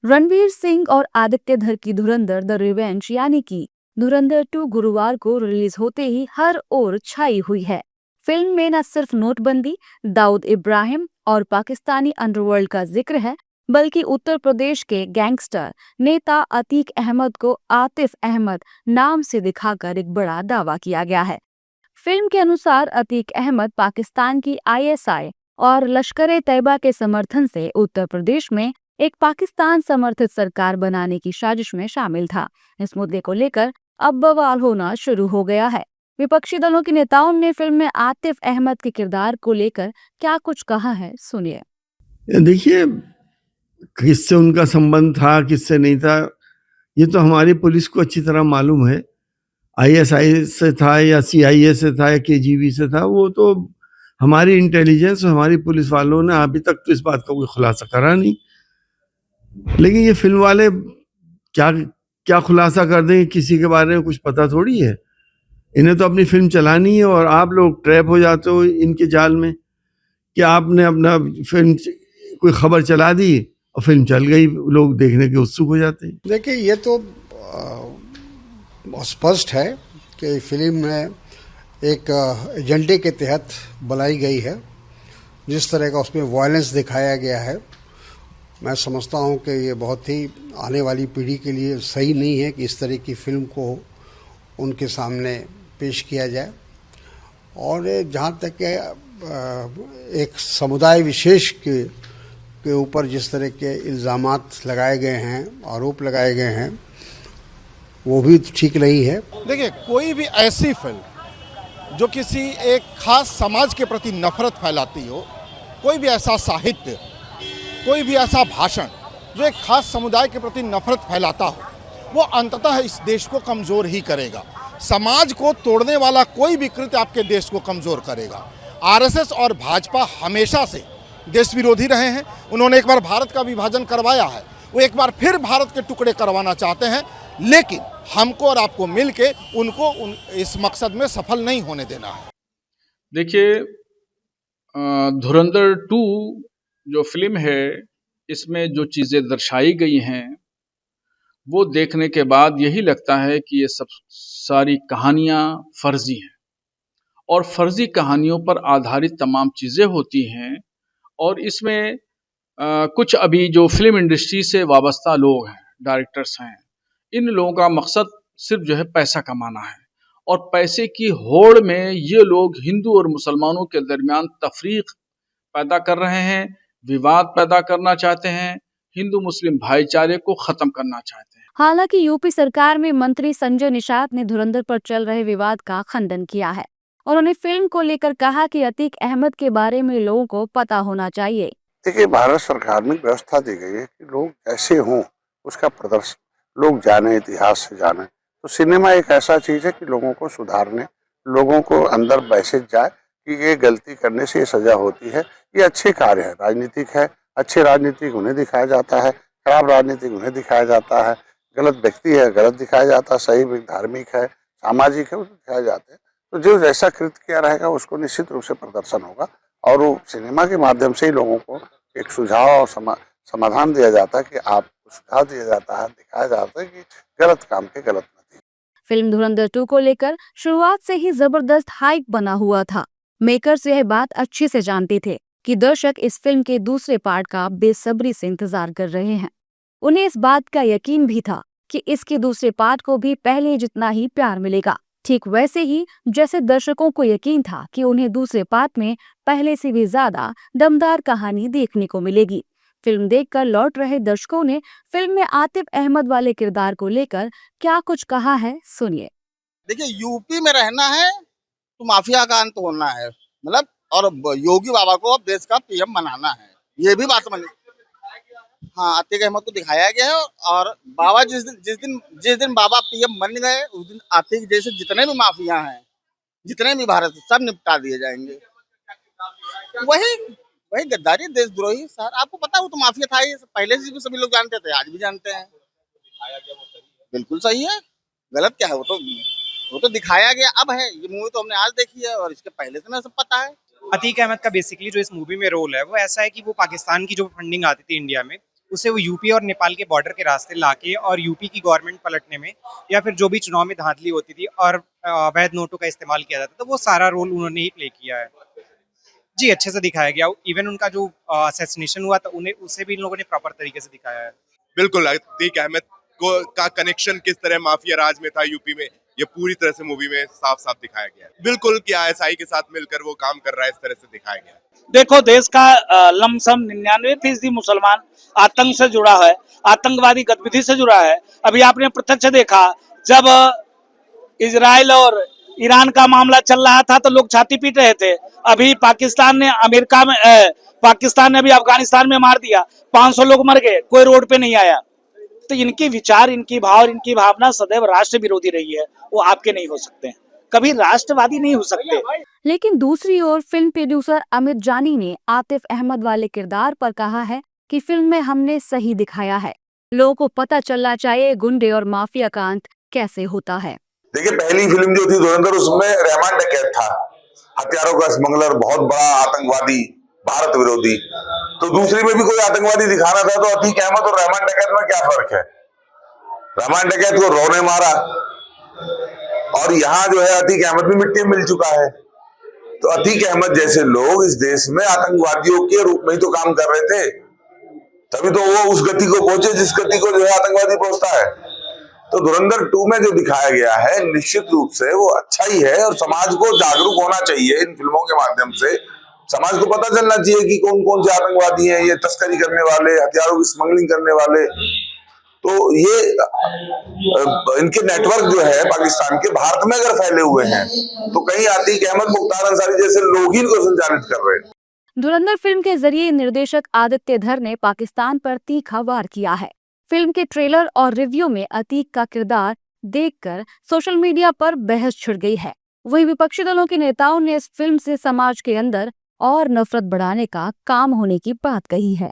रणवीर सिंह और आदित्य धर की धुरंधर द रिवेंज यानी कि धुरंधर 2 गुरुवार को रिलीज होते ही हर ओर छाई हुई है। फिल्म में न सिर्फ नोटबंदी, दाऊद इब्राहिम और पाकिस्तानी अंडरवर्ल्ड का जिक्र है, बल्कि उत्तर प्रदेश के गैंगस्टर नेता अतीक अहमद को आतिफ अहमद नाम से दिखाकर एक बड़ा दावा किया गया है। फिल्म के अनुसार अतीक अहमद पाकिस्तान की आईएसआई और लश्कर-ए तैयबा के समर्थन से उत्तर प्रदेश में एक पाकिस्तान समर्थित सरकार बनाने की साजिश में शामिल था। इस मुद्दे को लेकर अब बवाल होना शुरू हो गया है। विपक्षी दलों के नेताओं ने फिल्म में आतिफ अहमद के किरदार को लेकर क्या कुछ कहा है, सुनिए। देखिए, किससे उनका संबंध था, किससे नहीं था, ये तो हमारी पुलिस को अच्छी तरह मालूम है। आईएसआई से था या सीआईए से था या केजीबी से था, वो तो हमारी इंटेलिजेंस और हमारी पुलिस वालों ने अभी तक तो इस बात का कोई खुलासा करा नहीं। लेकिन ये फिल्म वाले क्या क्या खुलासा कर दें, किसी के बारे में कुछ पता थोड़ी है। इन्हें तो अपनी फिल्म चलानी है और आप लोग ट्रैप हो जाते हो इनके जाल में कि आपने अपना फिल्म कोई खबर चला दी और फिल्म चल गई, लोग देखने के उत्सुक हो जाते हैं। देखिए, ये तो स्पष्ट है कि फिल्म में एक एजेंडे के तहत बनाई गई है। जिस तरह का उसमें वायलेंस दिखाया गया है, मैं समझता हूँ कि ये बहुत ही आने वाली पीढ़ी के लिए सही नहीं है कि इस तरह की फिल्म को उनके सामने पेश किया जाए। और जहाँ तक कि एक समुदाय विशेष के ऊपर जिस तरह के इल्ज़ामात लगाए गए हैं, आरोप लगाए गए हैं, वो भी ठीक नहीं है। देखिए, कोई भी ऐसी फिल्म जो किसी एक खास समाज के प्रति नफरत फैलाती हो, कोई भी ऐसा साहित्य, कोई भी ऐसा भाषण जो एक खास समुदाय के प्रति नफरत फैलाता हो, वो अंततः इस देश को कमज़ोर ही करेगा। समाज को तोड़ने वाला कोई भी कृत्य आपके देश को कमज़ोर करेगा। आरएसएस और भाजपा हमेशा से देश विरोधी रहे हैं। उन्होंने एक बार भारत का विभाजन करवाया है, वो एक बार फिर भारत के टुकड़े करवाना चाहते हैं, लेकिन हमको और आपको मिलके उनको इस मकसद में सफल नहीं होने देना है। देखिए, धुरंधर 2 जो फिल्म है, इसमें जो चीज़ें दर्शाई गई हैं, वो देखने के बाद यही लगता है कि ये सब सारी कहानियाँ फर्जी हैं और फर्जी कहानियों पर आधारित तमाम चीज़ें होती हैं। और इसमें कुछ अभी जो फिल्म इंडस्ट्री से वाबस्ता लोग हैं, डायरेक्टर्स हैं, इन लोगों का मकसद सिर्फ जो है पैसा कमाना है और पैसे की होड़ में ये लोग हिंदू और मुसलमानों के दरमियान तफरीक पैदा कर रहे हैं, विवाद पैदा करना चाहते हैं, हिंदू मुस्लिम भाईचारे को खत्म करना चाहते हैं। हालांकि यूपी सरकार में मंत्री संजय निषाद ने धुरंधर पर चल रहे विवाद का खंडन किया है और उन्होंने फिल्म को लेकर कहा कि अतीक अहमद के बारे में लोगों को पता होना चाहिए। देखिए, भारत सरकार में व्यवस्था दी गई है कि लोग ऐसे हों, उसका प्रदर्शन लोग जाने, इतिहास से जाने। तो सिनेमा एक ऐसा चीज है कि लोगों को सुधारने, लोगों को अंदर मैसेज जाए कि ये गलती करने से ये सजा होती है। ये अच्छे कार्य है, राजनीतिक है। अच्छे राजनीतिक उन्हें दिखाया जाता है, खराब राजनीतिक उन्हें दिखाया जाता है। गलत व्यक्ति है, गलत दिखाया जाता है। सही भी धार्मिक है, सामाजिक है, उसे दिखाए जाते हैं। तो जो जैसा कृत्य किया रहेगा उसको निश्चित रूप से प्रदर्शन होगा और वो सिनेमा के माध्यम से ही लोगों को एक सुझाव और समाधान दिया जाता है कि आपको सुझाव दिया जाता है, दिखाया जाता है कि गलत काम के गलत नतीजे। फिल्म धुरंधर 2 को लेकर शुरुआत से ही जबरदस्त हाइप बना हुआ था। मेकर्स यह बात अच्छे से जानते थे कि दर्शक इस फिल्म के दूसरे पार्ट का बेसब्री से इंतजार कर रहे हैं। उन्हें इस बात का यकीन भी था कि इसके दूसरे पार्ट को भी पहले जितना ही प्यार मिलेगा, ठीक वैसे ही जैसे दर्शकों को यकीन था कि उन्हें दूसरे पार्ट में पहले से भी ज्यादा दमदार कहानी देखने को मिलेगी। फिल्म देखकर लौट रहे दर्शकों ने फिल्म में आतिफ अहमद वाले किरदार को लेकर क्या कुछ कहा है, सुनिए। देखिए, यूपी में रहना है तो माफिया का अंत होना है, मतलब, और योगी बाबा को अब देश का पीएम बनाना है, ये भी बात बनी। हाँ, अतीक अहमद को दिखाया गया है और बाबा जिस दिन बाबा पीएम बन गए, उस दिन आतिक जैसे जितने भी माफिया हैं, जितने भी भारत सब निपटा दिए जाएंगे। वही वही गद्दारी, देशद्रोही। सर, आपको पता है वो तो माफिया था ही, पहले से भी सभी लोग जानते थे, आज भी जानते हैं। बिल्कुल सही है, गलत क्या है, वो तो दिखाया गया अब है। ये मूवी तो हमने आज देखी है और इसके पहले से ना सब पता है। अतीक अहमद का बेसिकली जो इस मूवी में रोल है वो ऐसा है कि वो पाकिस्तान की जो फंडिंग आती थी इंडिया में, उसे वो यूपी और नेपाल के बॉर्डर के रास्ते लाके और यूपी की गवर्नमेंट पलटने में या फिर जो भी चुनाव में धांधली होती थी और अवैध नोटों का इस्तेमाल किया जाता था, तो वो सारा रोल उन्होंने ही प्ले किया है। जी, अच्छे से दिखाया गया। इवन उनका जो असैसिनेशन हुआ था उन्हें उसे भी इन लोगों ने प्रॉपर तरीके से दिखाया है। बिल्कुल अतीक अहमद को का कनेक्शन किस तरह माफिया राज में था यूपी में, ये पूरी तरह से मूवी में साफ साफ दिखाया गया है। बिल्कुल कि आईएसआई के साथ मिलकर वो काम कर रहा है, इस तरह से दिखाया गया है। देखो, देश का लमसम 99% मुसलमान आतंक से जुड़ा है, आतंकवादी गतिविधि से जुड़ा है। अभी आपने प्रत्यक्ष देखा, जब इजराइल और ईरान का मामला चल रहा था तो लोग छाती पीट रहे थे। अभी पाकिस्तान ने अभी अफगानिस्तान में मार दिया, 500 लोग मर गए, कोई रोड पे नहीं आया। तो इनके विचार, इनकी भावना सदैव राष्ट्र विरोधी रही है। वो आपके नहीं हो सकते हैं, कभी राष्ट्रवादी नहीं हो सकते। लेकिन दूसरी ओर फिल्म प्रोड्यूसर अमित जानी ने आतिफ अहमद वाले किरदार पर कहा है कि फिल्म में हमने सही दिखाया है, लोगों को पता चलना चाहिए गुंडे और माफिया का अंत कैसे होता है। देखिए, पहली फिल्म जो थी धुरंधर, उसमें रहमान डकैत था, हथियारों का स्मगलर, बहुत बड़ा आतंकवादी, भारत विरोधी। तो दूसरी में भी कोई आतंकवादी दिखाना था, तो अतीक अहमद और रहमान डकैत में क्या फर्क है? रहमान डकैत को रॉ ने मारा और यहाँ जो है अतीक अहमद भी मिट्टी में मिल चुका है। तो अतीक अहमद जैसे लोग इस देश में आतंकवादियों के रूप में ही तो काम कर रहे थे, तभी तो वो उस गति को पहुंचे जिस गति को जो है आतंकवादी पहुंचता है। तो धुरंधर 2 में जो दिखाया गया है निश्चित रूप से वो अच्छा ही है, और समाज को जागरूक होना चाहिए इन फिल्मों के माध्यम से। समाज को पता चलना चाहिए कि कौन कौन से आतंकवादी हैं, ये तस्करी करने वाले, हथियारों की स्मगलिंग करने वाले। तो ये इनके नेटवर्क जो है पाकिस्तान के, भारत में अगर फैले हुए हैं तो कहीं अतीक अहमद, मुख्तार अंसारी जैसे लोग ही इनको संचालित कर रहे हैं। धुरंधर फिल्म के जरिए निर्देशक आदित्य धर ने पाकिस्तान पर तीखा वार किया है। फिल्म के ट्रेलर और रिव्यू में अतीक का किरदार देखकर सोशल मीडिया पर बहस छिड़ गई है। वहीं विपक्षी दलों के नेताओं ने इस फिल्म से समाज के अंदर और नफरत बढ़ाने का काम होने की बात कही है।